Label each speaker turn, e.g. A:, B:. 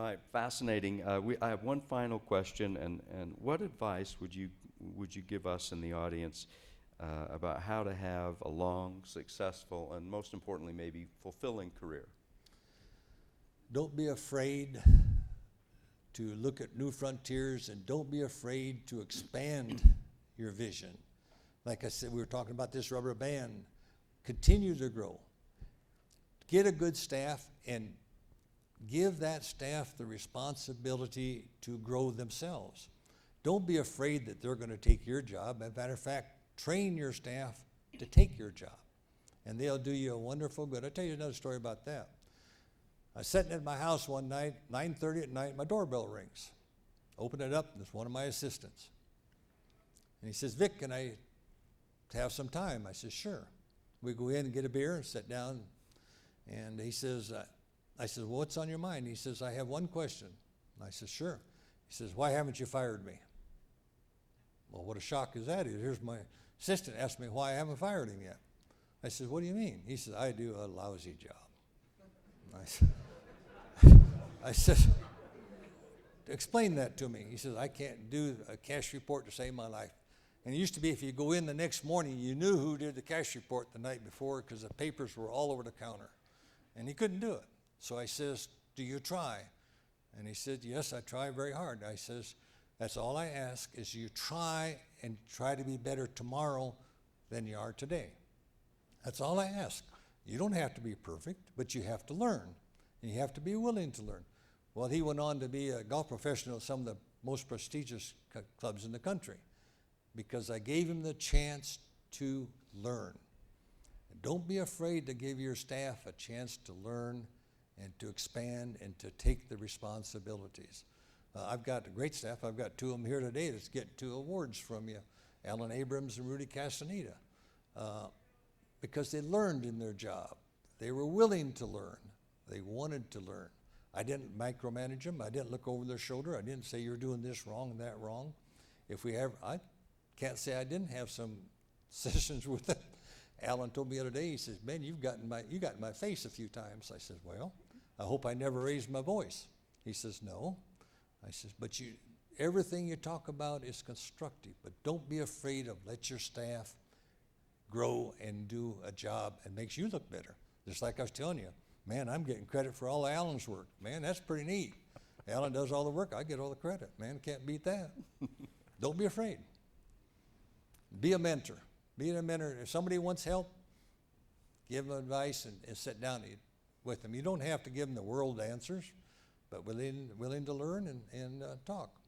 A: right, fascinating. I have one final question, and what advice would you give us in the audience about how to have a long, successful, and most importantly, maybe fulfilling career?
B: Don't be afraid to look at new frontiers, and don't be afraid to expand your vision. Like I said, we were talking about this rubber band. Continue to grow. Get a good staff and give that staff the responsibility to grow themselves. Don't be afraid that they're going to take your job. As a matter of fact, train your staff to take your job, and they'll do you a wonderful good. I'll tell you another story about that. I was sitting at my house one night, 9:30 at night, my doorbell rings. Open it up, and it's one of my assistants. And he says, "Vic, can I have some time?" I said, "Sure." We go in and get a beer and sit down, and he says, I said, "Well, what's on your mind?" He says, "I have one question." And I said, "Sure." He says, "Why haven't you fired me?" Well, what a shock is that? Here's my assistant asked me why I haven't fired him yet. I said, "What do you mean?" He says, "I do a lousy job." I said, "Explain that to me." He says, "I can't do a cash report to save my life." And it used to be if you go in the next morning, you knew who did the cash report the night before because the papers were all over the counter. And he couldn't do it. So I says, "Do you try?" And he said, "Yes, I try very hard." I says, "That's all I ask is you try and try to be better tomorrow than you are today. That's all I ask. You don't have to be perfect, but you have to learn. And you have to be willing to learn." Well, he went on to be a golf professional at some of the most prestigious clubs in the country because I gave him the chance to learn. And don't be afraid to give your staff a chance to learn and to expand and to take the responsibilities. I've got a great staff. I've got two of them here today that's getting 2 awards from you, Alan Abrams and Rudy Castaneda, because they learned in their job. They were willing to learn. They wanted to learn. I didn't micromanage them. I didn't look over their shoulder. I didn't say, "You're doing this wrong and that wrong." I can't say I didn't have some sessions with them. Alan told me the other day, he says, "Man, you got in my face a few times." I said, "Well, I hope I never raised my voice." He says, "No." I says, "But everything you talk about is constructive, but don't be afraid of let your staff grow and do a job and makes you look better." Just like I was telling you, man, I'm getting credit for all of Alan's work. Man, that's pretty neat. Alan does all the work, I get all the credit. Man, can't beat that. Don't be afraid. Be a mentor. Be a mentor. If somebody wants help, give them advice and sit down with them. You don't have to give them the world answers, but willing to learn and talk.